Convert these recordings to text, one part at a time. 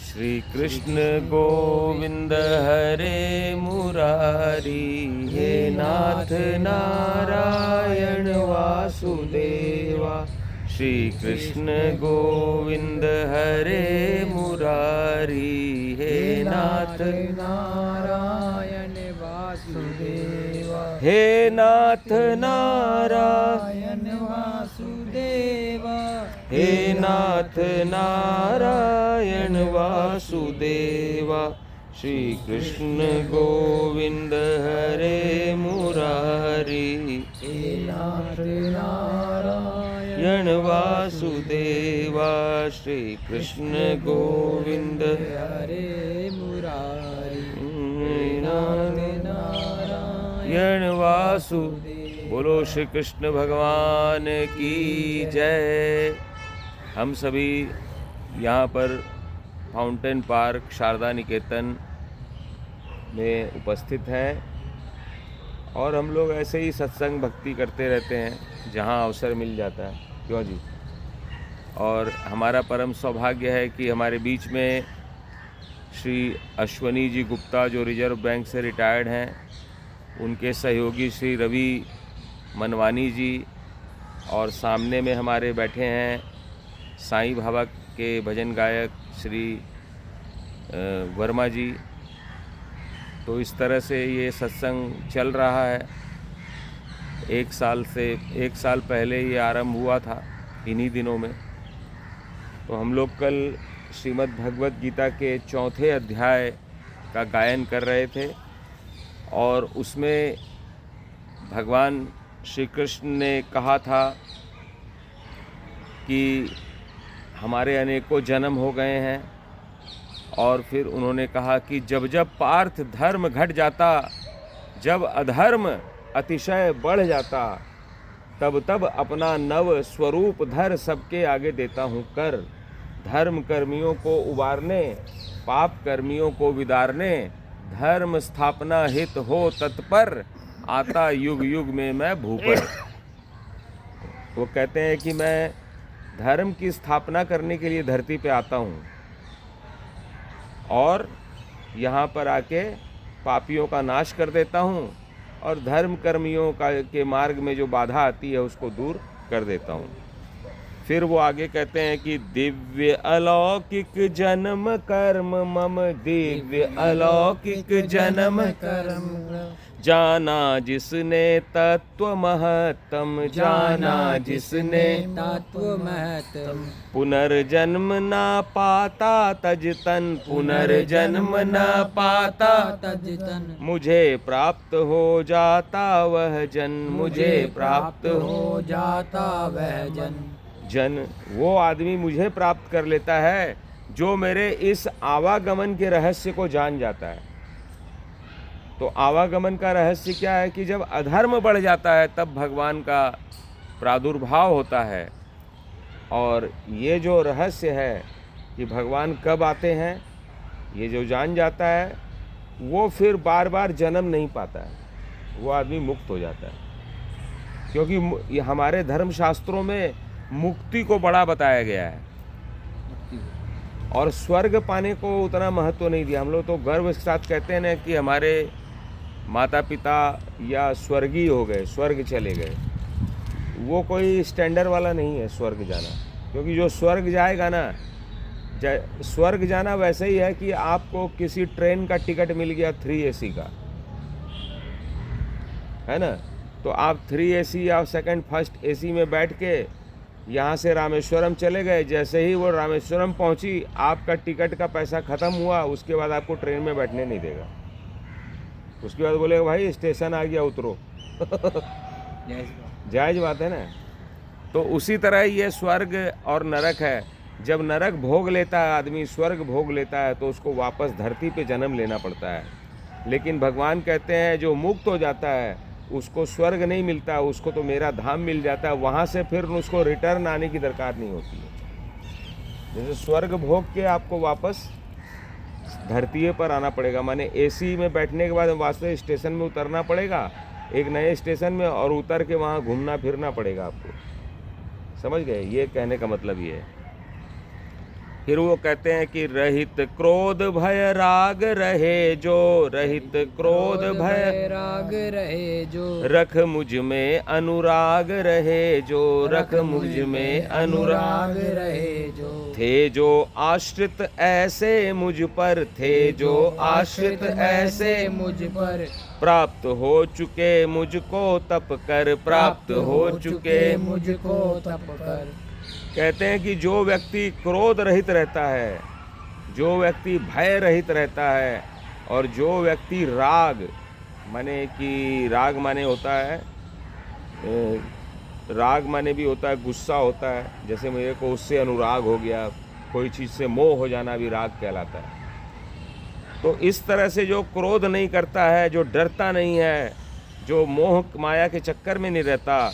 श्री कृष्ण गोविंद हरे मुरारी, हे नाथ नारायण वासुदेवा। श्री कृष्ण गोविंद हरे मुरारी, हे नाथ नारायण वासुदेवा। हे नाथ नारायण वासुदेवा। हे नाथ नारायण वासुदेवा। श्री कृष्ण गोविंद हरे मुरारी, हे नाथ नारायण वासुदेवा। श्री कृष्ण गोविंद हरे मुरारी, नाथ नारायण वासुदेवा। बोलो श्री कृष्ण भगवान की जय। हम सभी यहाँ पर फाउंटेन पार्क शारदा निकेतन में उपस्थित हैं और हम लोग ऐसे ही सत्संग भक्ति करते रहते हैं जहाँ अवसर मिल जाता है, क्यों जी। और हमारा परम सौभाग्य है कि हमारे बीच में श्री अश्वनी जी गुप्ता, जो रिजर्व बैंक से रिटायर्ड हैं, उनके सहयोगी श्री रवि मनवानी जी, और सामने में हमारे बैठे हैं साईं बाबा के भजन गायक श्री वर्मा जी। तो इस तरह से ये सत्संग चल रहा है। एक साल पहले ये आरंभ हुआ था इन्हीं दिनों में। तो हम लोग कल श्रीमद् भगवत गीता के 4थे अध्याय का गायन कर रहे थे और उसमें भगवान श्री कृष्ण ने कहा था कि हमारे अनेकों जन्म हो गए हैं, और फिर उन्होंने कहा कि जब जब पार्थ धर्म घट जाता, जब अधर्म अतिशय बढ़ जाता, तब तब अपना नव स्वरूप धर सबके आगे देता हूँ कर। धर्म कर्मियों को उबारने, पाप कर्मियों को विदारने, धर्म स्थापना हित हो तत्पर, आता युग युग में मैं भूपर। वो कहते हैं कि मैं धर्म की स्थापना करने के लिए धरती पे आता हूँ और यहाँ पर आके पापियों का नाश कर देता हूँ और धर्म कर्मियों के मार्ग में जो बाधा आती है उसको दूर कर देता हूँ। फिर वो आगे कहते हैं कि दिव्य अलौकिक जन्म कर्म मम, दिव्य अलौकिक जन्म कर्म, जाना जिसने तत्व महत्तम, जाना जिसने तत्व महत्तम, पुनर्जन्म ना पाता तजतन, पुनर्जन्म ना पाता तजतन, मुझे प्राप्त हो जाता वह जन, मुझे प्राप्त हो जाता वह जन। वो आदमी मुझे प्राप्त कर लेता है जो मेरे इस आवागमन के रहस्य को जान जाता है। तो आवागमन का रहस्य क्या है कि जब अधर्म बढ़ जाता है तब भगवान का प्रादुर्भाव होता है। और ये जो रहस्य है कि भगवान कब आते हैं, ये जो जान जाता है वो फिर बार बार जन्म नहीं पाता है, वो आदमी मुक्त हो जाता है। क्योंकि ये हमारे धर्म शास्त्रों में मुक्ति को बड़ा बताया गया है और स्वर्ग पाने को उतना महत्व नहीं दिया। हम लोग तो गर्व के साथ कहते हैं ना कि हमारे माता पिता या स्वर्गीय हो गए, स्वर्ग चले गए। वो कोई स्टैंडर्ड वाला नहीं है स्वर्ग जाना, क्योंकि जो स्वर्ग जाएगा ना, स्वर्ग जाना वैसे ही है कि आपको किसी ट्रेन का टिकट मिल गया 3 AC का, है ना, तो आप 3 AC या सेकंड फर्स्ट AC में बैठ के यहाँ से रामेश्वरम चले गए। जैसे ही वो रामेश्वरम पहुँची, आपका टिकट का पैसा ख़त्म हुआ, उसके बाद आपको ट्रेन में बैठने नहीं देगा। उसके बाद बोलेगा भाई स्टेशन आ गया, उतरो। जायज़ बात है ना। तो उसी तरह ये स्वर्ग और नरक है। जब नरक भोग लेता है आदमी, स्वर्ग भोग लेता है, तो उसको वापस धरती पे जन्म लेना पड़ता है। लेकिन भगवान कहते हैं जो मुक्त हो जाता है उसको स्वर्ग नहीं मिलता, उसको तो मेरा धाम मिल जाता है। वहाँ से फिर उसको रिटर्न आने की दरकार नहीं होती है। जैसे स्वर्ग भोग के आपको वापस धरती पर आना पड़ेगा, माने AC में बैठने के बाद वास्तव स्टेशन में उतरना पड़ेगा, एक नए स्टेशन में, और उतर के वहाँ घूमना फिरना पड़ेगा आपको। समझ गए? ये कहने का मतलब ये है। फिर वो कहते हैं कि रहित क्रोध भय राग रहे जो, रहित क्रोध भय राग रहे जो, रख मुझ में अनुराग रहे जो, रख मुझ में अनुराग रहे जो, थे जो आश्रित ऐसे मुझ पर, थे जो आश्रित ऐसे मुझ पर, प्राप्त हो चुके मुझको तप कर, प्राप्त हो चुके मुझको तप कर। कहते हैं कि जो व्यक्ति क्रोध रहित रहता है, जो व्यक्ति भय रहित रहता है, और जो व्यक्ति राग माने कि राग माने होता है राग माने भी होता है गुस्सा होता है, जैसे मेरे को उससे अनुराग हो गया, कोई चीज़ से मोह हो जाना भी राग कहलाता है। तो इस तरह से जो क्रोध नहीं करता है, जो डरता नहीं है, जो मोह माया के चक्कर में नहीं रहता,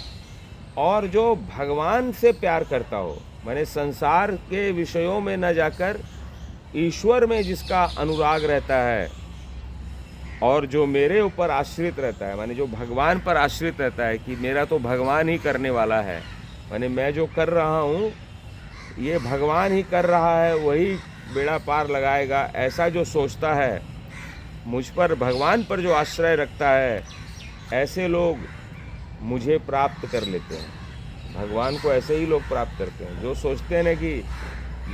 और जो भगवान से प्यार करता हो, माने संसार के विषयों में न जाकर ईश्वर में जिसका अनुराग रहता है, और जो मेरे ऊपर आश्रित रहता है, माने जो भगवान पर आश्रित रहता है कि मेरा तो भगवान ही करने वाला है, माने मैं जो कर रहा हूँ ये भगवान ही कर रहा है, वही बेड़ा पार लगाएगा, ऐसा जो सोचता है, मुझ पर भगवान पर जो आश्रय रखता है, ऐसे लोग मुझे प्राप्त कर लेते हैं। भगवान को ऐसे ही लोग प्राप्त करते हैं जो सोचते हैं ना कि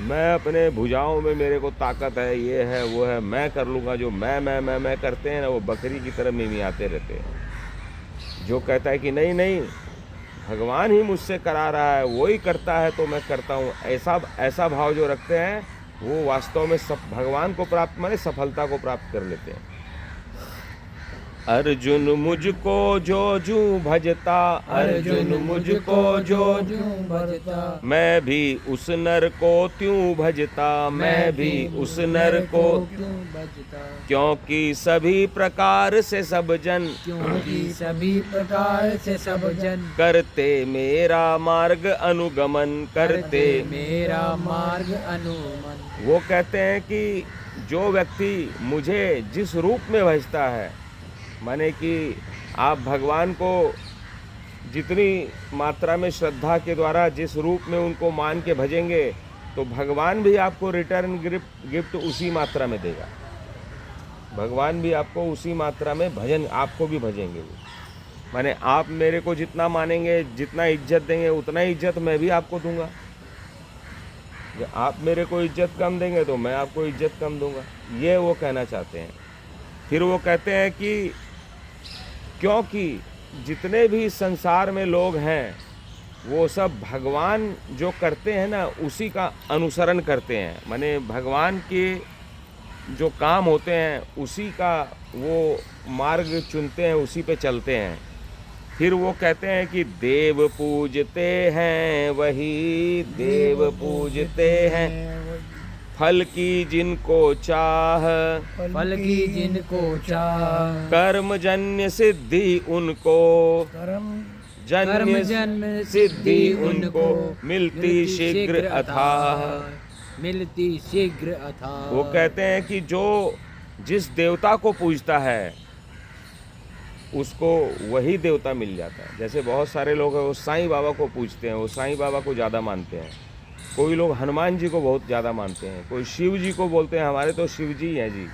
मैं अपने भुजाओं में मेरे को ताकत है, ये है वो है, मैं कर लूँगा। जो मैं करते हैं ना, वो बकरी की तरह मिमियाते रहते हैं। जो कहता है कि नहीं नहीं भगवान ही मुझसे करा रहा है, वो ही करता है तो मैं करता हूँ, ऐसा भाव जो रखते हैं, वो वास्तव में भगवान को प्राप्त माने सफलता को प्राप्त कर लेते हैं। अर्जुन मुझको जो जू भजता, अर्जुन मुझको जो जू भजता, मैं भी उस नर को त्यों भजता, मैं भी उस नर को क्यों भजता, क्योंकि सभी प्रकार से सब जन, क्योंकि सभी प्रकार से सब जन करते मेरा मार्ग अनुगमन, करते मेरा मार्ग अनुमन। वो कहते हैं कि जो व्यक्ति मुझे जिस रूप में भजता है, माने कि आप भगवान को जितनी मात्रा में श्रद्धा के द्वारा जिस रूप में उनको मान के भजेंगे, तो भगवान भी आपको रिटर्न गिफ्ट उसी मात्रा में देगा। भगवान भी आपको उसी मात्रा में भजन आपको भी भजेंगे। वो माने आप मेरे को जितना मानेंगे, जितना इज्जत देंगे, उतना ही इज्जत मैं भी आपको दूंगा। जब आप मेरे को इज्जत कम देंगे तो मैं आपको इज्जत कम दूंगा, ये वो कहना चाहते हैं। फिर वो कहते हैं कि क्योंकि जितने भी संसार में लोग हैं, वो सब भगवान जो करते हैं ना, उसी का अनुसरण करते हैं। माने भगवान के जो काम होते हैं उसी का वो मार्ग चुनते हैं, उसी पे चलते हैं। फिर वो कहते हैं कि देव पूजते हैं वही, देव पूजते हैं फल की जिनको चाह, फल की जिनको चाह, कर्म जन्य सिद्धि उनको, कर्म जन्य जन्म सिद्धि उनको मिलती शीघ्र अथाह, मिलती शीघ्र अथाह। वो कहते हैं कि जो जिस देवता को पूजता है उसको वही देवता मिल जाता है। जैसे बहुत सारे लोग हैं वो साईं बाबा को पूजते हैं, वो साईं बाबा को ज़्यादा मानते हैं। कोई लोग हनुमान जी को बहुत ज़्यादा मानते हैं, कोई शिव जी को बोलते हैं हमारे तो शिव जी हैं जी,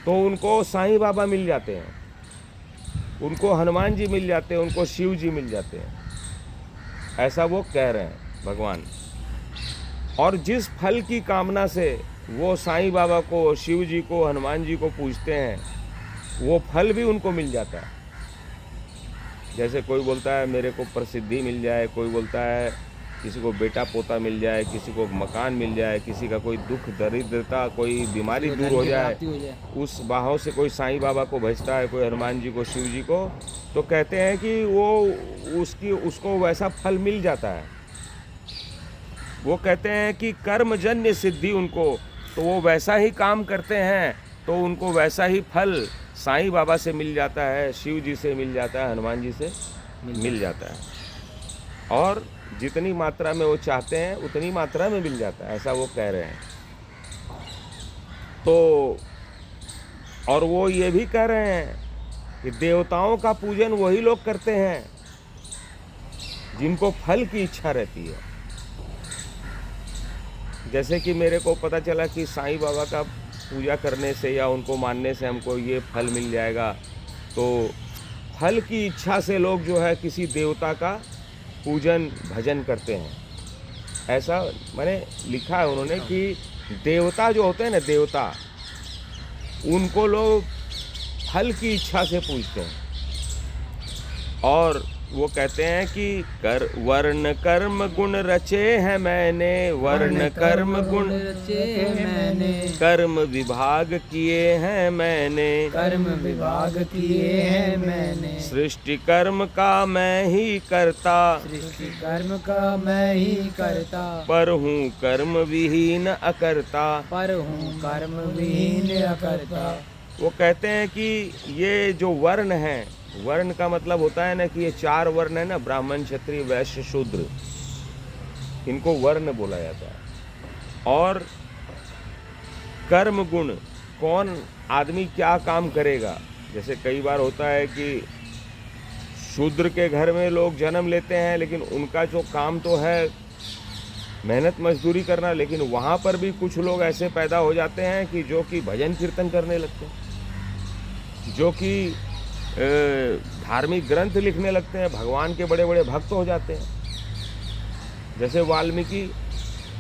तो उनको साईं बाबा मिल जाते हैं, उनको हनुमान जी मिल जाते हैं, उनको शिव जी मिल जाते हैं, ऐसा वो कह रहे हैं भगवान। और जिस फल की कामना से वो साईं बाबा को, शिव जी को, हनुमान जी को पूजते हैं, वो फल भी उनको मिल जाता है। जैसे कोई बोलता है मेरे को प्रसिद्धि मिल जाए, कोई बोलता है किसी को बेटा पोता मिल जाए, किसी को मकान मिल जाए, किसी का कोई दुख दरिद्रता, कोई बीमारी दूर हो जाए, उस बाहों से कोई साईं बाबा को भजता है, कोई हनुमान जी को, शिव जी को, तो कहते हैं कि वो उसको वैसा फल मिल जाता है। वो कहते हैं कि कर्मजन्य सिद्धि उनको, तो वो वैसा ही काम करते हैं तो उनको वैसा ही फल साईं बाबा से मिल जाता है, शिव जी से मिल जाता है, हनुमान जी से मिल जाता है। और जितनी मात्रा में वो चाहते हैं उतनी मात्रा में मिल जाता है, ऐसा वो कह रहे हैं। तो और वो ये भी कह रहे हैं कि देवताओं का पूजन वही लोग करते हैं जिनको फल की इच्छा रहती है। जैसे कि मेरे को पता चला कि साईं बाबा का पूजा करने से या उनको मानने से हमको ये फल मिल जाएगा, तो फल की इच्छा से लोग जो है किसी देवता का पूजन भजन करते हैं। ऐसा मैंने लिखा है उन्होंने कि देवता जो होते हैं ना, देवता, उनको लोग फल की इच्छा से पूजते हैं। और वो कहते हैं कि वर्ण कर्म गुण रचे हैं मैंने, वर्ण कर्म गुण रचे हैं मैंने, कर्म विभाग किए हैं मैंने, कर्म विभाग किए हैं मैंने, सृष्टि कर्म का मैं ही करता, सृष्टि कर्म का मैं ही करता, पर हूँ कर्म विहीन अकर्ता। पर हूँ कर्म विहीन अकर्ता। वो कहते हैं कि ये जो वर्ण है, वर्ण का मतलब होता है ना कि ये 4 वर्ण है ना, ब्राह्मण क्षत्रिय वैश्य शूद्र, इनको वर्ण बोला जाता है। और कर्म गुण, कौन आदमी क्या काम करेगा। जैसे कई बार होता है कि शूद्र के घर में लोग जन्म लेते हैं, लेकिन उनका जो काम तो है मेहनत मजदूरी करना, लेकिन वहाँ पर भी कुछ लोग ऐसे पैदा हो जाते हैं कि जो कि भजन कीर्तन करने लगते हैं, जो कि धार्मिक ग्रंथ लिखने लगते हैं, भगवान के बड़े बड़े भक्त हो जाते हैं। जैसे वाल्मीकि,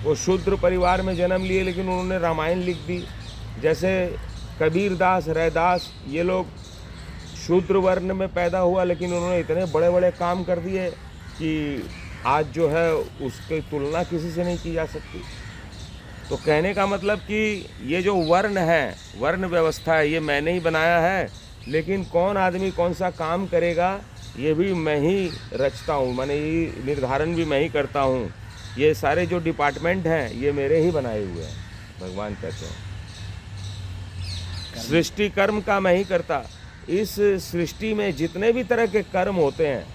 वो शूद्र परिवार में जन्म लिए लेकिन उन्होंने रामायण लिख दी। जैसे कबीरदास, रैदास, ये लोग शूद्र वर्ण में पैदा हुआ लेकिन उन्होंने इतने बड़े बड़े काम कर दिए कि आज जो है उसकी तुलना किसी से नहीं की जा सकती। तो कहने का मतलब कि ये जो वर्ण है, वर्ण व्यवस्था है, ये मैंने ही बनाया है, लेकिन कौन आदमी कौन सा काम करेगा ये भी मैं ही रचता हूँ, मैंने ये निर्धारण भी मैं ही करता हूँ। ये सारे जो डिपार्टमेंट हैं ये मेरे ही बनाए हुए हैं, भगवान कहते हैं। सृष्टि कर्म का मैं ही करता। इस सृष्टि में जितने भी तरह के कर्म होते हैं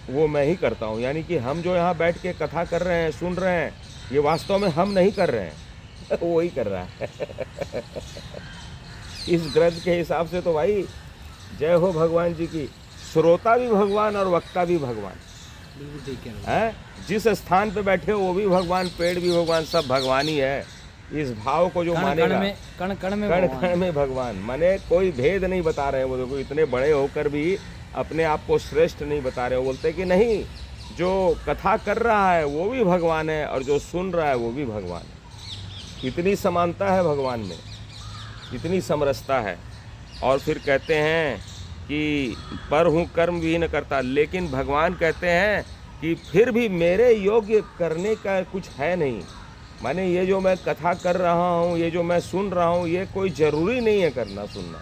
वो मैं ही करता हूँ। यानी कि हम जो यहाँ बैठ के कथा कर रहे हैं, सुन रहे हैं, ये वास्तव में हम नहीं कर रहे हैं, वो ही कर रहा है। इस ग्रंथ के हिसाब से तो भाई जय हो भगवान जी की। श्रोता भी भगवान और वक्ता भी भगवान है। जिस स्थान पे बैठे हो वो भी भगवान, पेड़ भी भगवान, सब भगवान ही है। इस भाव को जो मानेगा, कण कण में भगवान, माने कोई भेद नहीं बता रहे हैं वो। देखो इतने बड़े होकर भी अपने आप को श्रेष्ठ नहीं बता रहे हो, बोलते कि नहीं, जो कथा कर रहा है वो भी भगवान है और जो सुन रहा है वो भी भगवान है। इतनी समानता है भगवान में, इतनी समरसता है। और फिर कहते हैं कि पर हूँ कर्म भी न करता, लेकिन भगवान कहते हैं कि फिर भी मेरे योग्य करने का कुछ है नहीं। माने ये जो मैं कथा कर रहा हूँ, ये जो मैं सुन रहा हूँ, ये कोई ज़रूरी नहीं है करना सुनना,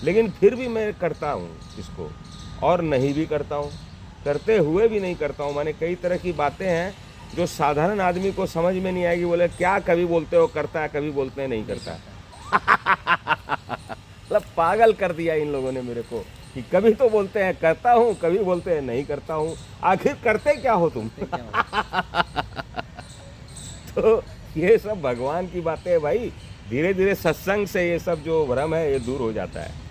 लेकिन फिर भी मैं करता हूँ इसको, और नहीं भी करता हूँ, करते हुए भी नहीं करता हूँ। माने कई तरह की बातें हैं जो साधारण आदमी को समझ में नहीं आएगी। बोले क्या कभी बोलते हो करता है, कभी बोलते हैं नहीं करता। मतलब पागल कर दिया इन लोगों ने मेरे को कि कभी तो बोलते हैं करता हूँ, कभी बोलते हैं नहीं करता हूँ। आखिर करते क्या हो तुम? तो ये सब भगवान की बातें हैं भाई। धीरे धीरे सत्संग से ये सब जो भ्रम है ये दूर हो जाता है।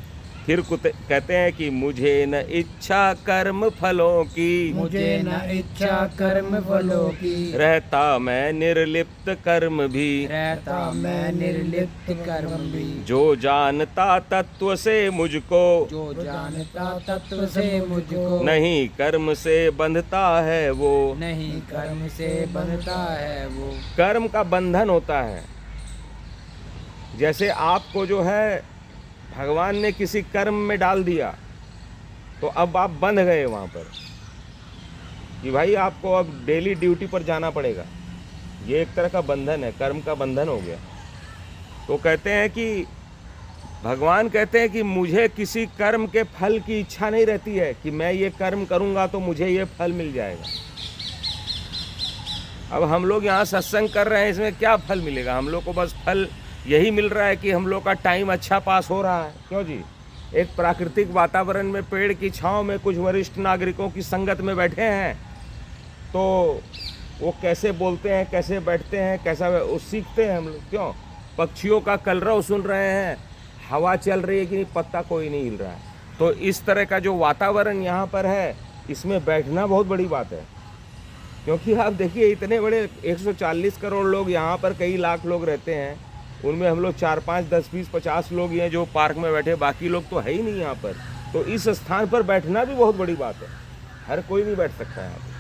फिर कहते हैं कि मुझे न इच्छा कर्म फलों की, मुझे न इच्छा कर्म फलों की, रहता मैं निर्लिप्त कर्म भी, रहता मैं निर्लिप्त कर्म भी, जो जानता तत्व से मुझको, जो जानता तत्व से मुझको, नहीं कर्म से बंधता है वो, नहीं कर्म से बंधता है वो। कर्म का बंधन होता है। जैसे आपको जो है भगवान ने किसी कर्म में डाल दिया तो अब आप बंध गए वहाँ पर कि भाई आपको अब डेली ड्यूटी पर जाना पड़ेगा। ये एक तरह का बंधन है, कर्म का बंधन हो गया। तो कहते हैं कि भगवान कहते हैं कि मुझे किसी कर्म के फल की इच्छा नहीं रहती है कि मैं ये कर्म करूँगा तो मुझे ये फल मिल जाएगा। अब हम लोग यहाँ सत्संग कर रहे हैं, इसमें क्या फल मिलेगा? हम लोग को बस फल यही मिल रहा है कि हम लोग का टाइम अच्छा पास हो रहा है। क्यों जी? एक प्राकृतिक वातावरण में पेड़ की छांव में कुछ वरिष्ठ नागरिकों की संगत में बैठे हैं, तो वो कैसे बोलते हैं, कैसे बैठते हैं, कैसा वो सीखते हैं हम लोग। क्यों? पक्षियों का कलरव सुन रहे हैं, हवा चल रही है कि नहीं, पत्ता कोई नहीं हिल रहा है। तो इस तरह का जो वातावरण यहाँ पर है, इसमें बैठना बहुत बड़ी बात है। क्योंकि आप देखिए इतने बड़े 140 करोड़ लोग यहाँ पर, कई लाख लोग रहते हैं, उनमें हम लोग 4, 5, 10, 20, 50 लोग हैं जो पार्क में बैठे, बाकी लोग तो है ही नहीं यहाँ पर। तो इस स्थान पर बैठना भी बहुत बड़ी बात है, हर कोई नहीं बैठ सकता यहाँ पर,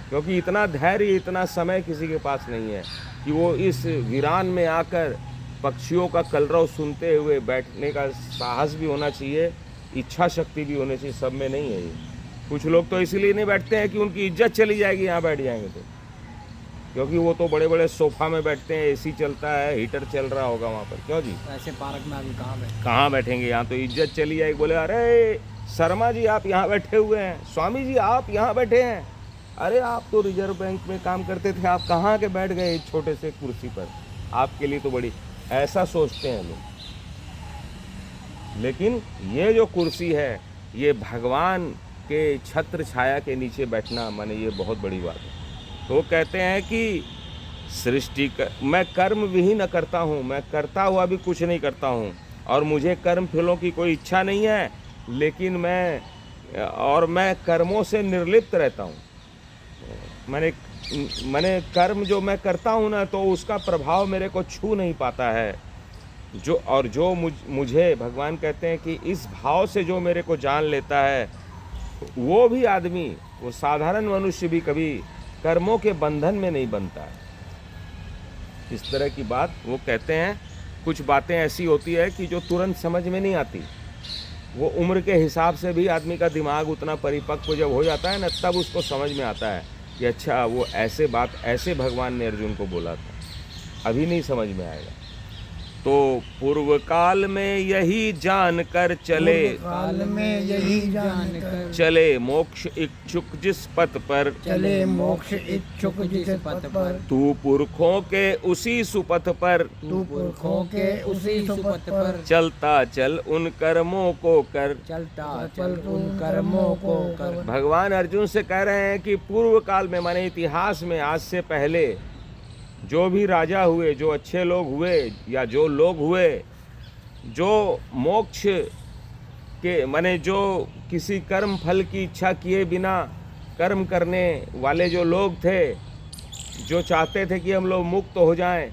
क्योंकि इतना धैर्य, इतना समय किसी के पास नहीं है कि वो इस वीरान में आकर पक्षियों का कलरव सुनते हुए बैठने का साहस भी होना चाहिए, इच्छा शक्ति भी होनी चाहिए। सब में नहीं है ये। कुछ लोग तो इसीलिए नहीं बैठते हैं कि उनकी इज्जत चली जाएगी यहाँ बैठ जाएंगे तो, क्योंकि वो तो बड़े बड़े सोफा में बैठते हैं, एसी चलता है, हीटर चल रहा होगा वहाँ पर। क्यों जी, ऐसे पार्क में अभी कहाँ बैठेंगे, यहाँ तो इज्जत चली जाएगी। बोले अरे शर्मा जी आप यहाँ बैठे हुए हैं, स्वामी जी आप यहाँ बैठे हैं, अरे आप तो रिजर्व बैंक में काम करते थे, आप कहाँ के बैठ गए इस छोटे से कुर्सी पर, आपके लिए तो बड़ी, ऐसा सोचते हैं लोग। लेकिन ये जो कुर्सी है, ये भगवान के छत्र छाया के नीचे बैठना, माने ये बहुत बड़ी बात है। तो कहते हैं कि मैं कर्म विहीन करता हूँ, मैं करता हुआ भी कुछ नहीं करता हूँ, और मुझे कर्म फलों की कोई इच्छा नहीं है, लेकिन मैं कर्मों से निर्लिप्त रहता हूँ। मैंने कर्म जो मैं करता हूँ ना, तो उसका प्रभाव मेरे को छू नहीं पाता है। जो मुझे भगवान कहते हैं कि इस भाव से जो मेरे को जान लेता है, वो भी आदमी, वो साधारण मनुष्य भी कभी कर्मों के बंधन में नहीं बनता है। इस तरह की बात वो कहते हैं। कुछ बातें ऐसी होती है कि जो तुरंत समझ में नहीं आती, वो उम्र के हिसाब से भी आदमी का दिमाग उतना परिपक्व जब हो जाता है ना, तब उसको समझ में आता है कि अच्छा वो ऐसे भगवान ने अर्जुन को बोला था, अभी नहीं समझ में आएगा। तो पूर्व काल में यही जानकर चले, काल में यही जानकर चले मोक्ष इच्छुक जिस पथ पर, चले मोक्ष इच्छुक जिस पथ पर, तू पुरखों के उसी सुपथ पर, तू पुरखों के उसी सुपथ पर, चलता चल उन कर्मों को कर, चलता चल उन कर्मों को कर। भगवान अर्जुन से कह रहे हैं कि पूर्व काल में, माने इतिहास में, आज से पहले जो भी राजा हुए, जो अच्छे लोग हुए, या जो लोग हुए जो मोक्ष के, माने जो किसी कर्म फल की इच्छा किए बिना कर्म करने वाले जो लोग थे, जो चाहते थे कि हम लोग मुक्त हो जाएं,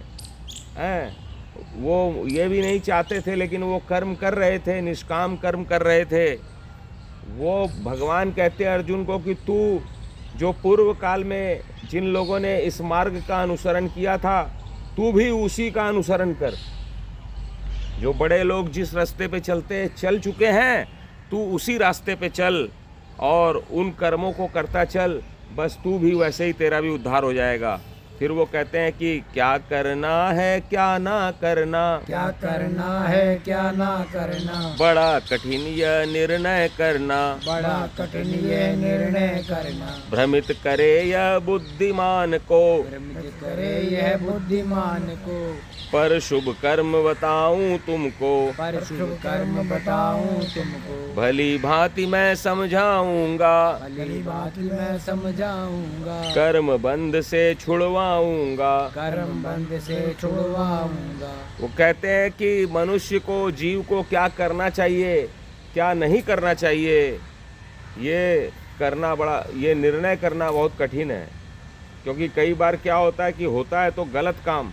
वो ये भी नहीं चाहते थे, लेकिन वो कर्म कर रहे थे, निष्काम कर्म कर रहे थे। वो भगवान कहते हैं अर्जुन को कि तू जो पूर्व काल में जिन लोगों ने इस मार्ग का अनुसरण किया था, तू भी उसी का अनुसरण कर। जो बड़े लोग जिस रास्ते पे चल चुके हैं, तू उसी रास्ते पे चल और उन कर्मों को करता चल, बस तू भी वैसे ही, तेरा भी उद्धार हो जाएगा। फिर वो कहते हैं कि क्या करना है क्या ना करना, क्या करना है क्या ना करना, बड़ा कठिन यह निर्णय करना, बड़ा कठिन यह निर्णय करना, भ्रमित करे यह बुद्धिमान को, भ्रमित करे यह बुद्धिमान को, पर शुभ कर्म बताऊं तुमको, पर शुभ कर्म बताऊं तुमको, भली भांति मैं समझाऊंगा, भली भांति मैं समझाऊंगा, कर्म बंध से छुड़वाऊंगा, कर्म बंध से छुड़वाऊंगा। वो कहते हैं कि मनुष्य को, जीव को क्या करना चाहिए, क्या नहीं करना चाहिए, ये निर्णय करना बहुत कठिन है। क्योंकि कई बार क्या होता है तो गलत काम,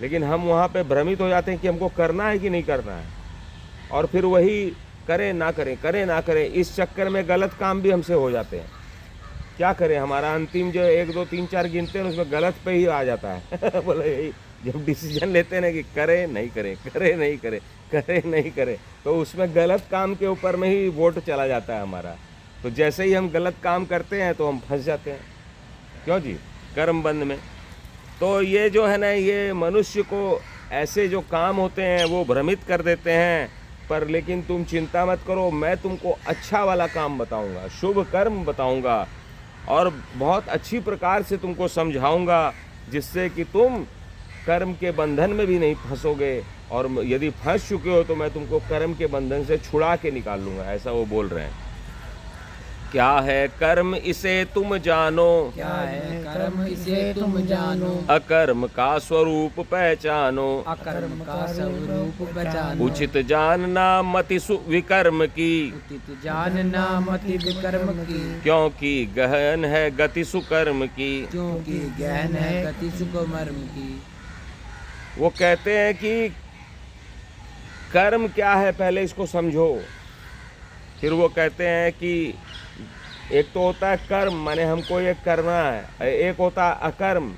लेकिन हम वहाँ पे भ्रमित हो जाते हैं कि हमको करना है कि नहीं करना है, और फिर वही करें ना करें, इस चक्कर में गलत काम भी हमसे हो जाते हैं। क्या करें, हमारा अंतिम जो 1, 2, 3, 4 गिनते हैं उसमें गलत पे ही आ जाता है। बोले यही जब डिसीजन लेते हैं ना कि करें नहीं करें, तो उसमें गलत काम के ऊपर में ही वोट चला जाता है हमारा। तो जैसे ही हम गलत काम करते हैं तो हम फंस जाते हैं। क्यों जी, कर्म बंध में। तो ये जो है ना, ये मनुष्य को ऐसे जो काम होते हैं वो भ्रमित कर देते हैं। पर लेकिन तुम चिंता मत करो, मैं तुमको अच्छा वाला काम बताऊंगा, शुभ कर्म बताऊंगा, और बहुत अच्छी प्रकार से तुमको समझाऊंगा, जिससे कि तुम कर्म के बंधन में भी नहीं फंसोगे, और यदि फंस चुके हो तो मैं तुमको कर्म के बंधन से छुड़ा के निकाल लूँगा। ऐसा वो बोल रहे हैं। क्या है कर्म इसे तुम जानो, क्या है कर्म इसे तुम जानो, अकर्म का स्वरूप पहचानो, अकर्म का स्वरूप पहचानो, उचित जानना मति विकर्म की, उचित जानना मति विकर्म की, क्योंकि गहन है गति सुकर्म की। क्योंकि गहन है गति सुकर्म की। वो कहते हैं कि कर्म क्या है पहले इसको समझो। फिर वो कहते हैं कि एक तो होता है कर्म, माने हमको ये करना है, एक होता है अकर्म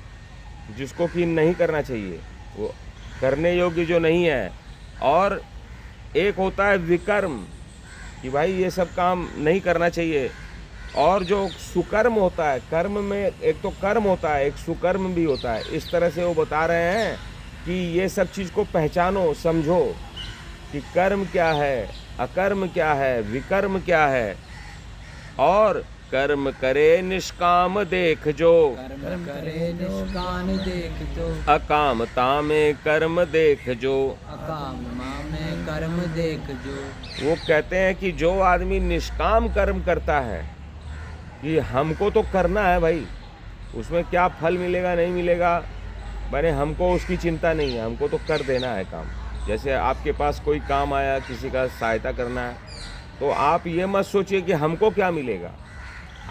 जिसको कि नहीं करना चाहिए, वो करने योग्य जो नहीं है, और एक होता है विकर्म कि भाई ये सब काम नहीं करना चाहिए, और जो सुकर्म होता है, कर्म में एक तो कर्म होता है, एक सुकर्म भी होता है। इस तरह से वो बता रहे हैं कि ये सब चीज़ को पहचानो, समझो कि कर्म क्या है, अकर्म क्या है, विकर्म क्या है। और कर्म करे निष्काम देख जो, कर्म करे निष्काम देख जो, अकामता में कर्म देख जो। अकाम में कर्म देख जो। वो कहते हैं कि जो आदमी निष्काम कर्म करता है कि हमको तो करना है भाई, उसमें क्या फल मिलेगा नहीं मिलेगा, मैंने हमको उसकी चिंता नहीं है, हमको तो कर देना है काम। जैसे आपके पास कोई काम आया, किसी का सहायता करना है, तो आप ये मत सोचिए कि हमको क्या मिलेगा।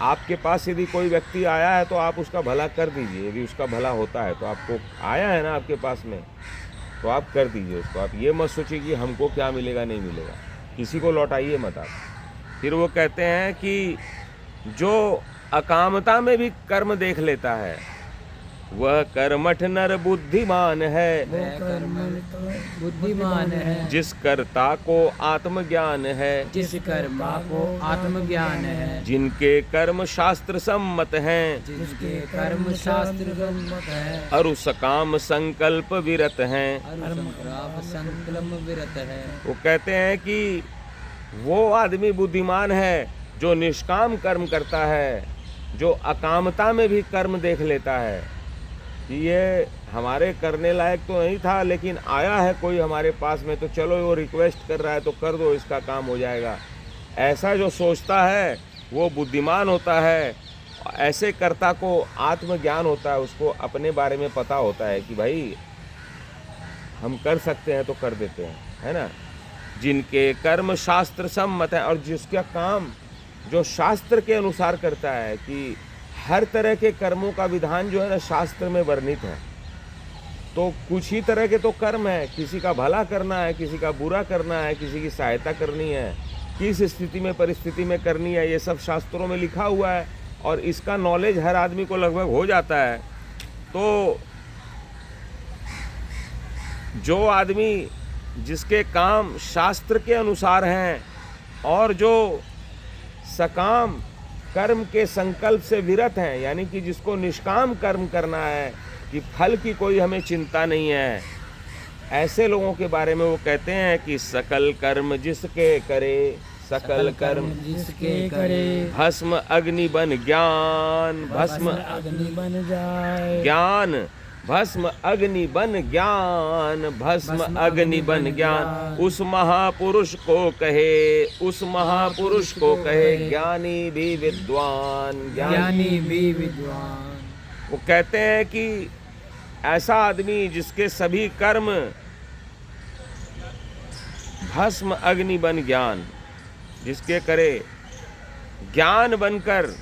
आपके पास यदि कोई व्यक्ति आया है तो आप उसका भला कर दीजिए, यदि उसका भला होता है तो आपको आया है ना आपके पास में, तो आप कर दीजिए उसको। आप ये मत सोचिए कि हमको क्या मिलेगा नहीं मिलेगा, किसी को लौटाइए मत आप। फिर वो कहते हैं कि जो अकामता में भी कर्म देख लेता है वह कर्मठ नर बुद्धिमान है, वह कर्म बुद्धिमान है, जिस कर्ता को आत्मज्ञान है, जिस कर्मा को आत्मज्ञान है, जिनके कर्म शास्त्र सम्मत हैं, जिसके कर्म शास्त्र सम्मत है, अरु सकाम संकल्प विरत हैं। कर्म संकल्प विरत है। वो कहते हैं कि वो आदमी बुद्धिमान है जो निष्काम कर्म करता है, जो अकामता में भी कर्म देख लेता है कि ये हमारे करने लायक तो नहीं था, लेकिन आया है कोई हमारे पास में, तो चलो वो रिक्वेस्ट कर रहा है तो कर दो, इसका काम हो जाएगा। ऐसा जो सोचता है वो बुद्धिमान होता है। ऐसे कर्ता को आत्मज्ञान होता है, उसको अपने बारे में पता होता है कि भाई हम कर सकते हैं तो कर देते हैं, है ना। जिनके कर्म शास्त्र सम्मत है, और जिसका काम जो शास्त्र के अनुसार करता है, कि हर तरह के कर्मों का विधान जो है ना शास्त्र में वर्णित है। तो कुछ ही तरह के तो कर्म है, किसी का भला करना है, किसी का बुरा करना है, किसी की सहायता करनी है, किस स्थिति में परिस्थिति में करनी है, ये सब शास्त्रों में लिखा हुआ है, और इसका नॉलेज हर आदमी को लगभग हो जाता है। तो जो आदमी जिसके काम शास्त्र के अनुसार हैं और जो सकाम कर्म के संकल्प से विरत हैं, यानी कि जिसको निष्काम कर्म करना है कि फल की कोई हमें चिंता नहीं है, ऐसे लोगों के बारे में वो कहते हैं कि सकल कर्म जिसके करे, सकल कर्म जिसके करे, भस्म अग्नि बन ज्ञान, भस्म अग्नि बन जाए, ज्ञान भस्म अग्नि बन ज्ञान, भस्म अग्नि बन ज्ञान। उस महापुरुष को कहे, उस महापुरुष को कहे ज्ञानी भी विद्वान, ज्ञानी भी विद्वान। वो कहते हैं कि ऐसा आदमी जिसके सभी कर्म भस्म अग्नि बन ज्ञान, जिसके करे ज्ञान बनकर,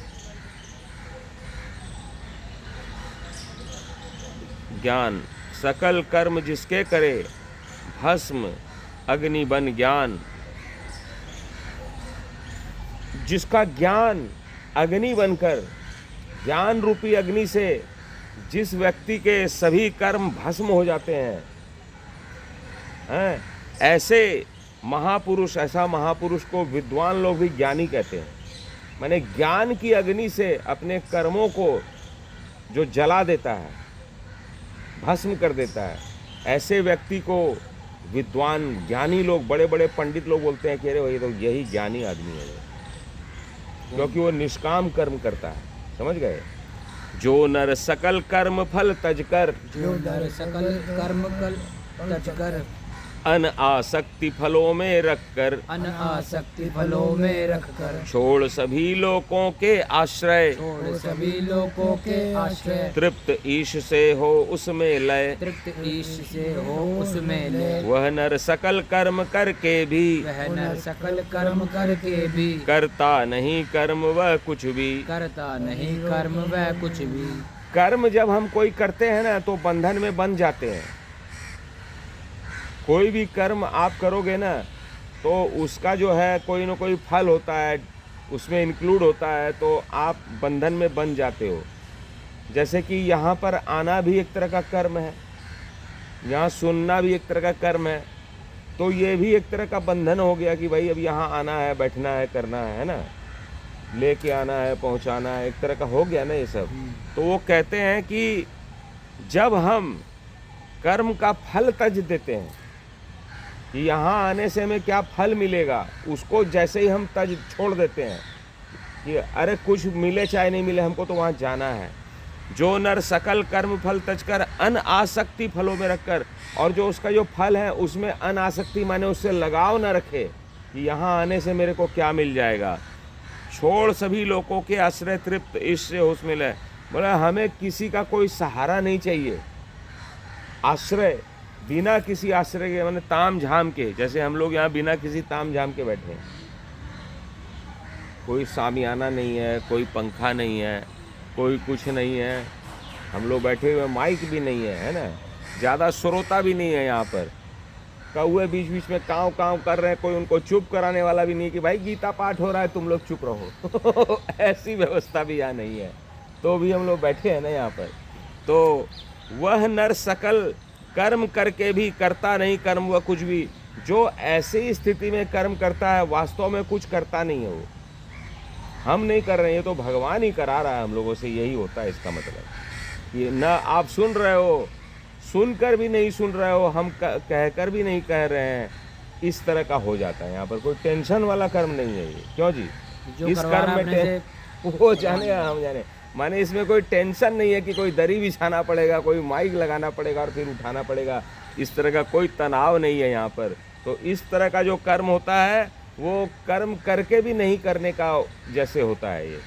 ज्ञान सकल कर्म जिसके करे भस्म अग्नि बन ज्ञान, जिसका ज्ञान अग्नि बनकर, ज्ञान रूपी अग्नि से जिस व्यक्ति के सभी कर्म भस्म हो जाते हैं, ऐसे महापुरुष, ऐसा महापुरुष को विद्वान लोग भी ज्ञानी कहते हैं। माने ज्ञान की अग्नि से अपने कर्मों को जो जला देता है, भस्म कर देता है, ऐसे व्यक्ति को विद्वान ज्ञानी लोग, बड़े बड़े पंडित लोग बोलते हैं कि अरे भाई तो यही ज्ञानी आदमी है, क्योंकि वो निष्काम कर्म करता है। समझ गए। जो नर सकल कर्म फल तज कर, जो नर सकल कर्म फल तज कर, अनासक्ति फलों में रखकर, अनासक्ति फलों में रखकर, छोड़ सभी लोगों के आश्रय, छोड़ सभी लोगों के आश्रय, तृप्त ईश से हो उसमें लय, तृप्त ईश से हो उसमें लय। वह नर सकल कर्म करके भी, वह नर सकल कर्म करके भी, करता नहीं कर्म वह कुछ भी। करता नहीं कर्म वह कुछ भी। कर्म जब हम कोई करते हैं ना तो बंधन में बंध जाते हैं। कोई भी कर्म आप करोगे ना तो उसका जो है कोई ना कोई फल होता है, उसमें इंक्लूड होता है, तो आप बंधन में बंध जाते हो। जैसे कि यहाँ पर आना भी एक तरह का कर्म है, यहाँ सुनना भी एक तरह का कर्म है, तो ये भी एक तरह का बंधन हो गया कि भाई अब यहाँ आना है, बैठना है, करना है ना, लेके आना है, पहुँचाना है, एक तरह का हो गया ना ये सब। तो वो कहते हैं कि जब हम कर्म का फल तज देते हैं कि यहाँ आने से हमें क्या फल मिलेगा, उसको जैसे ही हम तज छोड़ देते हैं कि अरे कुछ मिले चाहे नहीं मिले, हमको तो वहाँ जाना है। जो नर सकल कर्म फल तजकर अनासक्ति फलों में रखकर, और जो उसका जो फल है उसमें अनासक्ति माने उससे लगाव न रखे कि यहाँ आने से मेरे को क्या मिल जाएगा, छोड़ सभी लोगों के आश्रय, तृप्त इससे उसमें लय। बोला हमें किसी का कोई सहारा नहीं चाहिए, आश्रय, बिना किसी आश्रय के, माने ताम झाम के, जैसे हम लोग यहाँ बिना किसी ताम झाम के बैठे हैं। कोई सामियाना नहीं है, कोई पंखा नहीं है, कोई कुछ नहीं है, हम लोग बैठे हुए, माइक भी नहीं है ना, ज़्यादा श्रोता भी नहीं है यहाँ पर। कौए बीच बीच में काँव काँव कर रहे हैं, कोई उनको चुप कराने वाला भी नहीं कि भाई गीता पाठ हो रहा है तुम लोग चुप रहो ऐसी व्यवस्था भी यहाँ नहीं है, तो भी हम लोग बैठे हैं ना यहाँ पर। तो वह नर सकल कर्म करके भी करता नहीं कर्म वह कुछ भी। जो ऐसी स्थिति में कर्म करता है वास्तव में कुछ करता नहीं है, वो हम नहीं कर रहे हैं, ये तो भगवान ही करा रहा है हम लोगों से, यही होता है इसका मतलब। ये ना आप सुन रहे हो, सुनकर भी नहीं सुन रहे हो, हम कहकर भी नहीं कह रहे हैं, इस तरह का हो जाता है। यहाँ पर कोई टेंशन वाला कर्म नहीं है ये, क्यों जी? इस कर्म में वो जाने हम जाने, माने इसमें कोई टेंशन नहीं है कि कोई दरी बिछाना पड़ेगा, कोई माइक लगाना पड़ेगा और फिर उठाना पड़ेगा, इस तरह का कोई तनाव नहीं है यहाँ पर। तो इस तरह का जो कर्म होता है वो कर्म करके भी नहीं करने का जैसे होता है ये।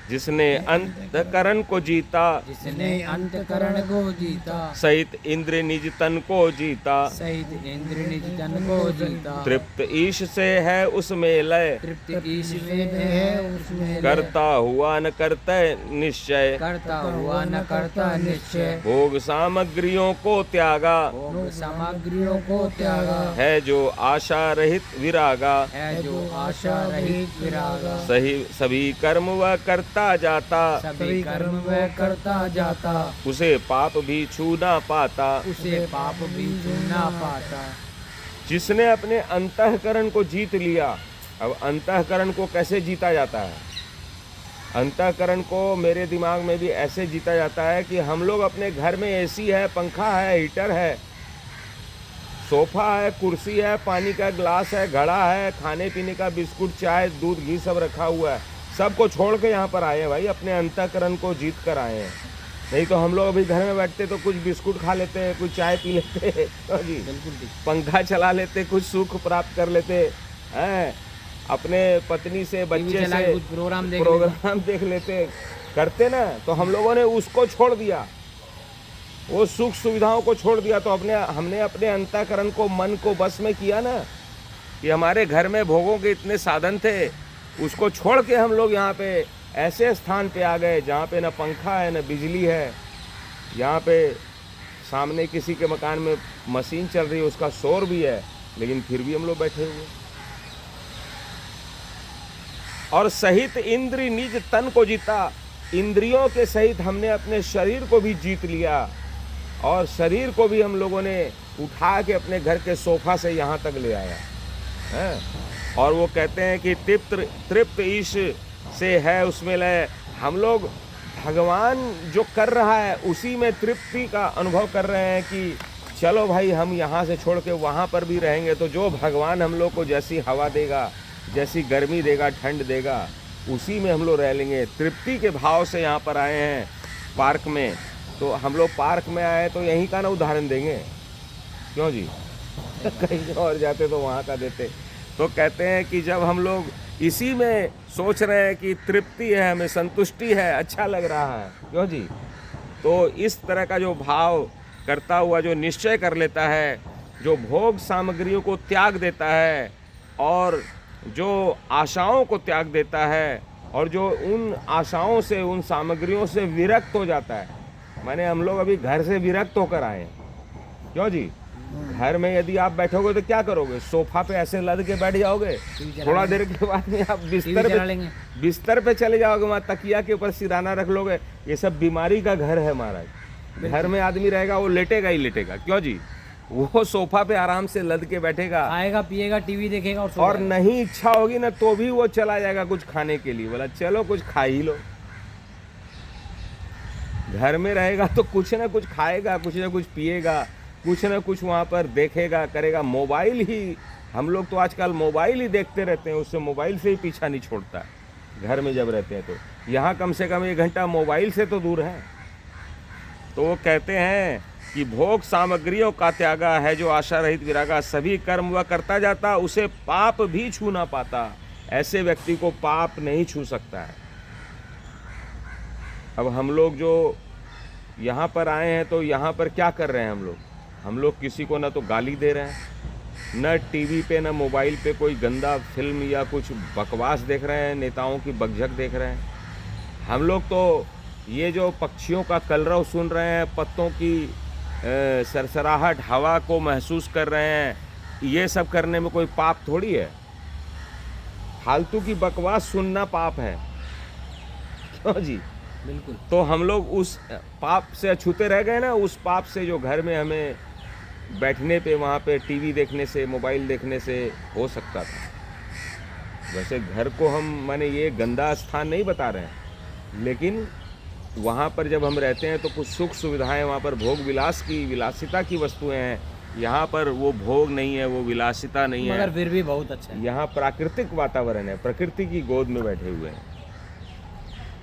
जिसने अंतकरण को जीता, जिसने अंतकरण को जीता, सहित इंद्र निज तन को जीता, सहित इंद्र निज तन को जीता, तृप्त ईश से है उसमें लय, तृप्त ईश में है उसमें लय। करता हुआ न करते निश्चय, करता हुआ न करता निश्चय, भोग सामग्रियों को त्यागा, भोग सामग्रियों को त्यागा, है जो आशा रहित विरागा, है जो आशा रहित विरागा। सही सभी कर्म वह करता जाता, सभी कर्म वह करता जाता, उसे पाप भी छू ना पाता। उसे पाप भी छू ना पाता। जिसने अपने अंतःकरण को जीत लिया, अब अंतःकरण को कैसे जीता जाता है? अंतःकरण को मेरे दिमाग में भी ऐसे जीता जाता है कि हम लोग अपने घर में एसी है, पंखा है, हीटर है, सोफा है, कुर्सी है, पानी का ग्लास है, घड़ा है, खाने पीने का बिस्कुट, चाय, दूध, घी सब रखा हुआ है, सबको छोड़ के यहाँ पर आए हैं भाई, अपने अंतःकरण को जीत कर आए हैं। नहीं तो हम लोग अभी घर में बैठते तो कुछ बिस्कुट खा लेते, कुछ चाय पी लेते जी, पंखा चला लेते, कुछ सुख प्राप्त कर लेते हैं, अपने पत्नी से, बच्चे से प्रोग्राम देख लेते, करते ना। तो हम लोगों ने उसको छोड़ दिया, वो सुख सुविधाओं को छोड़ दिया। तो हमने अपने अंतःकरण को, मन को बस में किया ना, कि हमारे घर में भोगों के इतने साधन थे, उसको छोड़ के हम लोग यहाँ पे ऐसे स्थान पे आ गए जहाँ पे न पंखा है न बिजली है, यहाँ पे सामने किसी के मकान में मशीन चल रही है, उसका शोर भी है, लेकिन फिर भी हम लोग बैठे हुए। और सहित इंद्र निज तन को जीता, इंद्रियों के सहित हमने अपने शरीर को भी जीत लिया, और शरीर को भी हम लोगों ने उठा के अपने घर के सोफा से यहाँ तक ले आया है। और वो कहते हैं कि तृप्त ईश से है उसमें लय। हम लोग भगवान जो कर रहा है उसी में तृप्ति का अनुभव कर रहे हैं कि चलो भाई हम यहाँ से छोड़ के वहाँ पर भी रहेंगे, तो जो भगवान हम लोग को जैसी हवा देगा, जैसी गर्मी देगा, ठंड देगा, उसी में हम लोग रह लेंगे। तृप्ति के भाव से यहाँ पर आए हैं पार्क में, तो हम लोग पार्क में आए तो यहीं का ना उदाहरण देंगे, क्यों जी? कहीं और जाते तो वहाँ का देते। तो कहते हैं कि जब हम लोग इसी में सोच रहे हैं कि तृप्ति है, हमें संतुष्टि है, अच्छा लग रहा है, क्यों जी, तो इस तरह का जो भाव करता हुआ जो निश्चय कर लेता है, जो भोग सामग्रियों को त्याग देता है और जो आशाओं को त्याग देता है और जो उन आशाओं से, उन सामग्रियों से विरक्त हो जाता है। माने हम लोग अभी घर से विरक्त होकर आए हैं, क्यों जी। घर में यदि आप बैठोगे तो क्या करोगे, सोफा पे ऐसे लद के बैठ जाओगे, थोड़ा देर के बाद में आप बिस्तर पे चले जाओगे, वहाँ तकिया के ऊपर सिराना रख लोगे। ये सब बीमारी का घर है महाराज। घर में आदमी रहेगा वो लेटेगा ही लेटेगा, क्यों जी, वो सोफा पे आराम से लद के बैठेगा, खाएगा पिएगा टीवी देखेगा और नहीं इच्छा होगी ना तो भी वो चला जाएगा कुछ खाने के लिए, बोला चलो कुछ खा ही लो। घर में रहेगा तो कुछ ना कुछ खाएगा, कुछ ना कुछ पिएगा, कुछ ना कुछ वहाँ पर देखेगा करेगा। मोबाइल ही, हम लोग तो आजकल मोबाइल ही देखते रहते हैं, उससे मोबाइल से ही पीछा नहीं छोड़ता घर में जब रहते हैं। तो यहाँ कम से कम 1 घंटा मोबाइल से तो दूर है। तो वो कहते हैं कि भोग सामग्रियों का त्यागा है जो आशा रहित विरागा, सभी कर्म वह करता जाता, उसे पाप भी छू ना पाता। ऐसे व्यक्ति को पाप नहीं छू सकता है। अब हम लोग जो यहाँ पर आए हैं तो यहाँ पर क्या कर रहे हैं हम लोग किसी को ना तो गाली दे रहे हैं, न टीवी पे न मोबाइल पे कोई गंदा फिल्म या कुछ बकवास देख रहे हैं, नेताओं की बकझक देख रहे हैं। हम लोग तो ये जो पक्षियों का कलरव सुन रहे हैं, पत्तों की सरसराहट, हवा को महसूस कर रहे हैं, ये सब करने में कोई पाप थोड़ी है। फालतू की बकवास सुनना पाप है, क्यों जी। बिल्कुल। तो हम लोग उस पाप से अछूते रह गए ना, उस पाप से जो घर में हमें बैठने पे, वहाँ पे टीवी देखने से, मोबाइल देखने से हो सकता था। वैसे घर को हम माने ये गंदा स्थान नहीं बता रहे हैं, लेकिन वहाँ पर जब हम रहते हैं तो कुछ सुख सुविधाएं, वहाँ पर भोग विलास की, विलासिता की वस्तुएं हैं। यहाँ पर वो भोग नहीं है, वो विलासिता नहीं है, मगर फिर भी बहुत अच्छा है। यहाँ प्राकृतिक वातावरण है, प्रकृति की गोद में बैठे हुए हैं।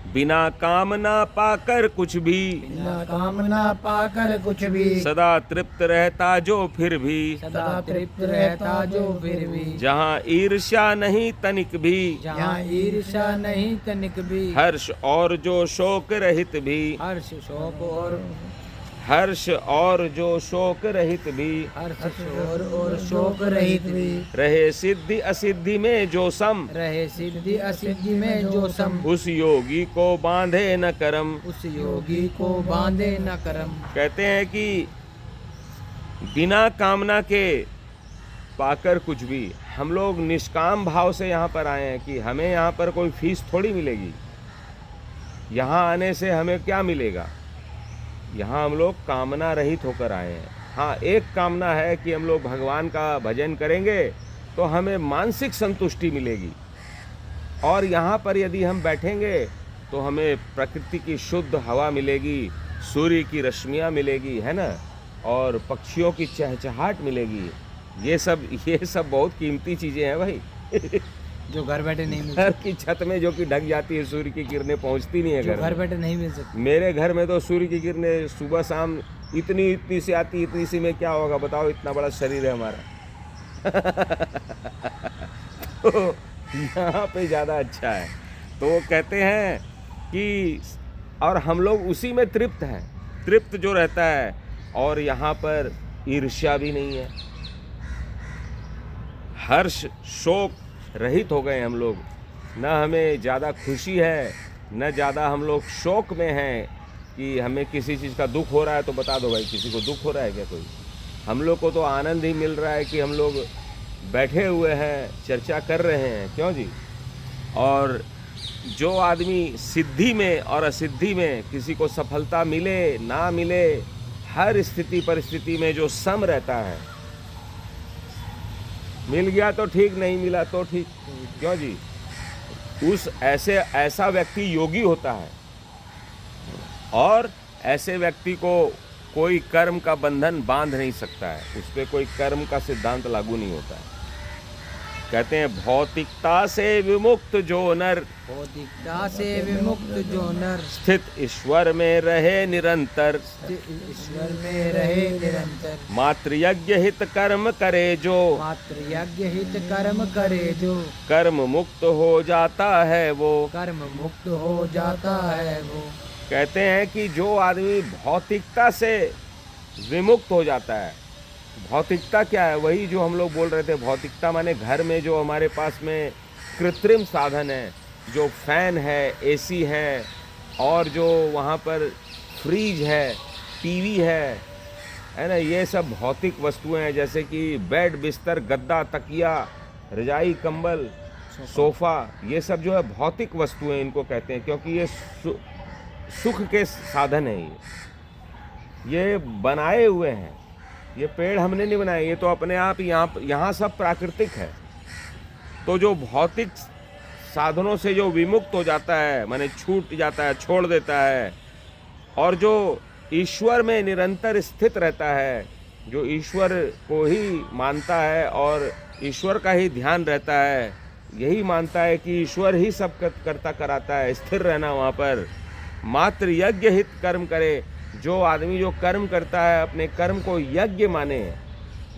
बिना कामना पाकर कुछ भी, बिना कामना पाकर कुछ भी, सदा तृप्त रहता जो फिर भी, सदा तृप्त रहता जो फिर भी, जहाँ ईर्ष्या नहीं तनिक भी, जहाँ ईर्ष्या नहीं तनिक भी, हर्ष और जो शोक रहित भी, हर्ष शोक और हर्ष और जो शोक रहित भी, हर्ष और शोक रहित भी, रहे सिद्धि असिद्धि में जो सम, रहे सिद्धि असिद्धि में जो सम, उस योगी को बांधे न करम। उस योगी को बांधे न करम। कहते हैं कि बिना कामना के पाकर कुछ भी, हम लोग निष्काम भाव से यहाँ पर आए हैं कि हमें यहाँ पर कोई फीस थोड़ी मिलेगी। यहाँ आने से हमें क्या मिलेगा, यहाँ हम लोग कामना रहित होकर आए हैं। हाँ, एक कामना है कि हम लोग भगवान का भजन करेंगे तो हमें मानसिक संतुष्टि मिलेगी, और यहाँ पर यदि हम बैठेंगे तो हमें प्रकृति की शुद्ध हवा मिलेगी, सूर्य की रश्मियाँ मिलेगी, है ना, और पक्षियों की चहचहाट मिलेगी। ये सब बहुत कीमती चीज़ें हैं भाई जो घर बैठे नहीं मिल घर की छत में जो कि ढक जाती है, सूर्य की किरणें पहुंचती नहीं है घर बैठे नहीं मिल सकती। मेरे घर में तो सूर्य की किरणें सुबह शाम इतनी सी आती, इतनी सी में क्या होगा बताओ, इतना बड़ा शरीर है हमारा तो यहाँ पे ज़्यादा अच्छा है। तो वो कहते हैं कि और हम लोग उसी में तृप्त हैं, तृप्त जो रहता है, और यहाँ पर ईर्ष्या भी नहीं है, हर्ष शोक रहित हो गए हम लोग। न हमें ज़्यादा खुशी है, न ज़्यादा हम लोग शोक में हैं कि हमें किसी चीज़ का दुख हो रहा है तो बता दो भाई, किसी को दुख हो रहा है क्या कोई। हम लोग को तो आनंद ही मिल रहा है कि हम लोग बैठे हुए हैं, चर्चा कर रहे हैं, क्यों जी। और जो आदमी सिद्धि में और असिद्धि में, किसी को सफलता मिले ना मिले, हर स्थिति परिस्थिति में जो सम रहता है, मिल गया तो ठीक, नहीं मिला तो ठीक, क्यों जी, उस ऐसा व्यक्ति योगी होता है। और ऐसे व्यक्ति को कोई कर्म का बंधन बांध नहीं सकता है, उस पर कोई कर्म का सिद्धांत लागू नहीं होता है। कहते हैं भौतिकता से विमुक्त जो नर, भौतिकता से विमुक्त जो नर, स्थित ईश्वर में रहे निरंतर, ईश्वर में रहे निरंतर, मातृयज्ञ हित कर्म करे जो, मात्र यज्ञ हित कर्म करे जो, कर्म मुक्त हो जाता है वो। कर्म मुक्त हो जाता है वो। कहते हैं कि जो आदमी भौतिकता से विमुक्त हो जाता है, भौतिकता क्या है? वही जो हम लोग बोल रहे थे, भौतिकता माने घर में जो हमारे पास में कृत्रिम साधन है, जो फैन है, एसी है, और जो वहाँ पर फ्रीज है, टीवी है ना, ये सब भौतिक वस्तुएं हैं। जैसे कि बेड, बिस्तर, गद्दा, तकिया, रजाई, कंबल, सोफ़ा, ये सब जो है भौतिक वस्तुएं इनको कहते हैं, क्योंकि ये सुख के साधन है। ये बनाए हुए हैं, ये पेड़ हमने नहीं बनाए, ये तो अपने आप यहाँ सब प्राकृतिक है। तो जो भौतिक साधनों से जो विमुक्त हो जाता है, माने छूट जाता है, छोड़ देता है, और जो ईश्वर में निरंतर स्थित रहता है, जो ईश्वर को ही मानता है और ईश्वर का ही ध्यान रहता है, यही मानता है कि ईश्वर ही सब करता कराता है, स्थिर रहना वहाँ पर, मात्र यज्ञ हित कर्म करे। जो आदमी जो कर्म करता है, अपने कर्म को यज्ञ माने।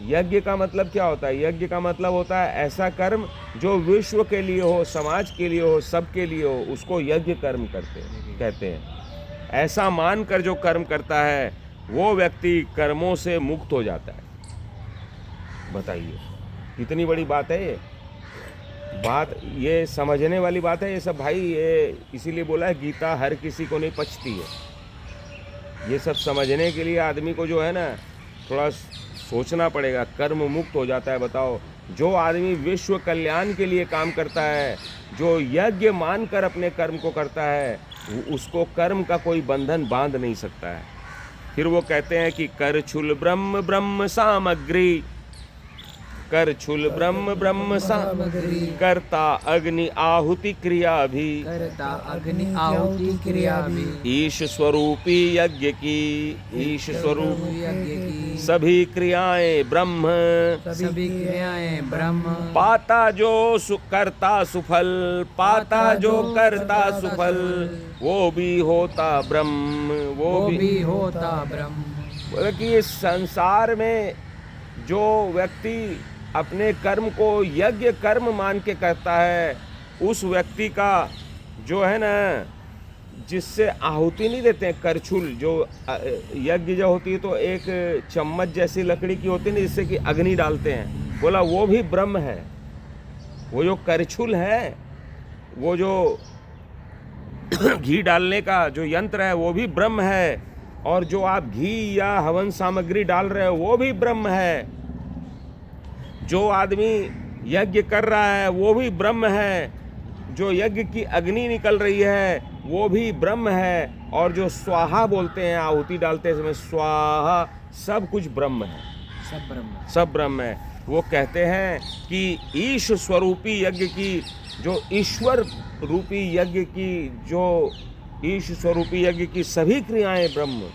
यज्ञ का मतलब क्या होता है? यज्ञ का मतलब होता है ऐसा कर्म जो विश्व के लिए हो, समाज के लिए हो, सबके लिए हो, उसको यज्ञ कर्म कहते हैं। ऐसा मानकर जो कर्म करता है वो व्यक्ति कर्मों से मुक्त हो जाता है। बताइए कितनी बड़ी बात है ये बात, ये समझने वाली बात है ये सब भाई। ये इसीलिए बोला है गीता हर किसी को नहीं पचती है। ये सब समझने के लिए आदमी को जो है ना थोड़ा सोचना पड़ेगा। कर्म मुक्त हो जाता है। बताओ, जो आदमी विश्व कल्याण के लिए काम करता है, जो यज्ञ मानकर अपने कर्म को करता है, उसको कर्म का कोई बंधन बांध नहीं सकता है। फिर वो कहते हैं कि कर छुल ब्रह्म ब्रह्म सामग्री, कर छुल ब्रह्म ब्रह्म सामग्री, करता अग्नि आहुति क्रिया भी, करता अग्नि आहुति क्रिया भी, ईश स्वरूपी यज्ञ की, ईश स्वरूप यज्ञ की, सभी क्रियाएं ब्रह्म, सभी क्रियाएं ब्रह्म, पाता जो करता सुफल, पाता जो करता सुफल, वो भी होता ब्रह्म, वो भी होता ब्रह्म। बोले कि इस संसार में जो व्यक्ति अपने कर्म को यज्ञ कर्म मान के करता है, उस व्यक्ति का जो है ना, जिससे आहुति नहीं देते हैं, करछुल जो यज्ञ जो होती है तो एक चम्मच जैसी लकड़ी की होती है ना, जिससे कि अग्नि डालते हैं, बोला वो भी ब्रह्म है। वो जो करछुल है, वो जो घी डालने का जो यंत्र है, वो भी ब्रह्म है। और जो आप घी या हवन सामग्री डाल रहे हो, वो भी ब्रह्म है। जो आदमी यज्ञ कर रहा है, वो भी ब्रह्म है। जो यज्ञ की अग्नि निकल रही है, वो भी ब्रह्म है। और जो स्वाहा बोलते हैं, आहुति डालते समय स्वाहा, सब कुछ ब्रह्म है। सब ब्रह्म, सब ब्रह्म है। वो कहते हैं कि ईश स्वरूपी यज्ञ की, जो ईश्वर रूपी यज्ञ की, जो ईश स्वरूपी यज्ञ की सभी क्रियाएं ब्रह्म।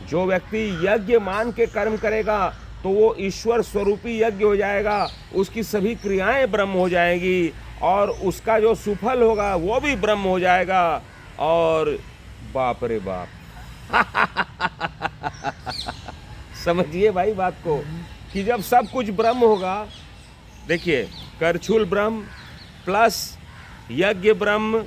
जो व्यक्ति यज्ञ मान के कर्म करेगा तो वो ईश्वर स्वरूपी यज्ञ हो जाएगा, उसकी सभी क्रियाएं ब्रह्म हो जाएंगी, और उसका जो सुफल होगा वो भी ब्रह्म हो जाएगा। और बाप रे बाप समझिए भाई बात को, कि जब सब कुछ ब्रह्म होगा, देखिए करछुल ब्रह्म प्लस यज्ञ ब्रह्म,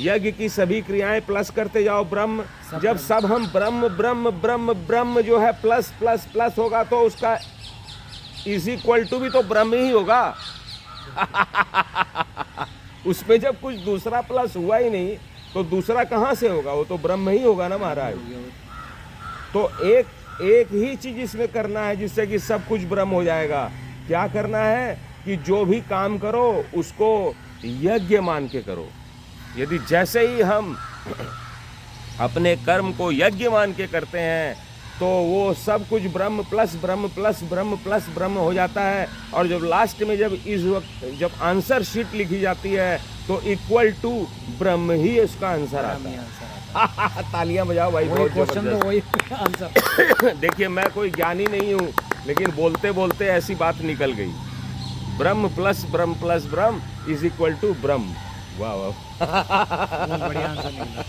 यज्ञ की सभी क्रियाएं प्लस करते जाओ ब्रह्म। जब सब हम ब्रह्म ब्रह्म ब्रह्म ब्रह्म जो है प्लस प्लस प्लस होगा, तो उसका इज इक्वल टू भी तो ब्रह्म ही होगा। उसमें जब कुछ दूसरा प्लस हुआ ही नहीं, तो दूसरा कहाँ से होगा? वो तो ब्रह्म ही होगा ना महाराज। तो एक ही चीज इसमें करना है, जिससे कि सब कुछ ब्रह्म हो जाएगा। क्या करना है? कि जो भी काम करो उसको यज्ञ मान के करो। यदि जैसे ही हम अपने कर्म को यज्ञ मान के करते हैं, तो वो सब कुछ ब्रह्म प्लस ब्रह्म प्लस ब्रह्म प्लस ब्रह्म हो जाता है। और जब लास्ट में जब इस वक्त जब आंसर शीट लिखी जाती है, तो इक्वल टू ब्रह्म ही इसका आंसर आता है। तालियां बजाओ भाई, बहुत जबरदस्त। वही आंसर। देखिए, मैं कोई ज्ञानी नहीं हूँ, लेकिन बोलते बोलते ऐसी बात निकल गई। ब्रह्म plus Brahma is equal to ब्रह्म। वाह वाह। बहुत बढ़िया आंसर निकला।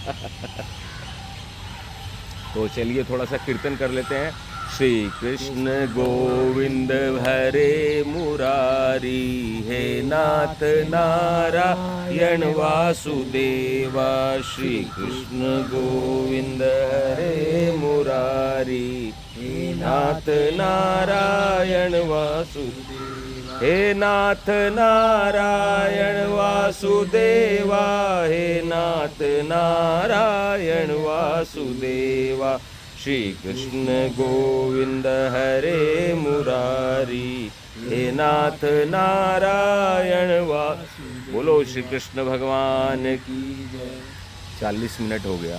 तो चलिए थोड़ा सा कीर्तन कर लेते हैं। श्री कृष्ण गोविंद हरे मुरारी, हे नाथ नारायण वासुदेवा। श्री कृष्ण गोविंद हरे मुरारी, हे नाथ नारायण वासुदेवा। हे नाथ नारायण वासुदेवा, हे नाथ नारायण वासुदेवा। श्री कृष्ण गोविंद हरे मुरारी, हे नाथ नारायण वासुदेवा। बोलो श्री कृष्ण भगवान की जय। 40 मिनट हो गया।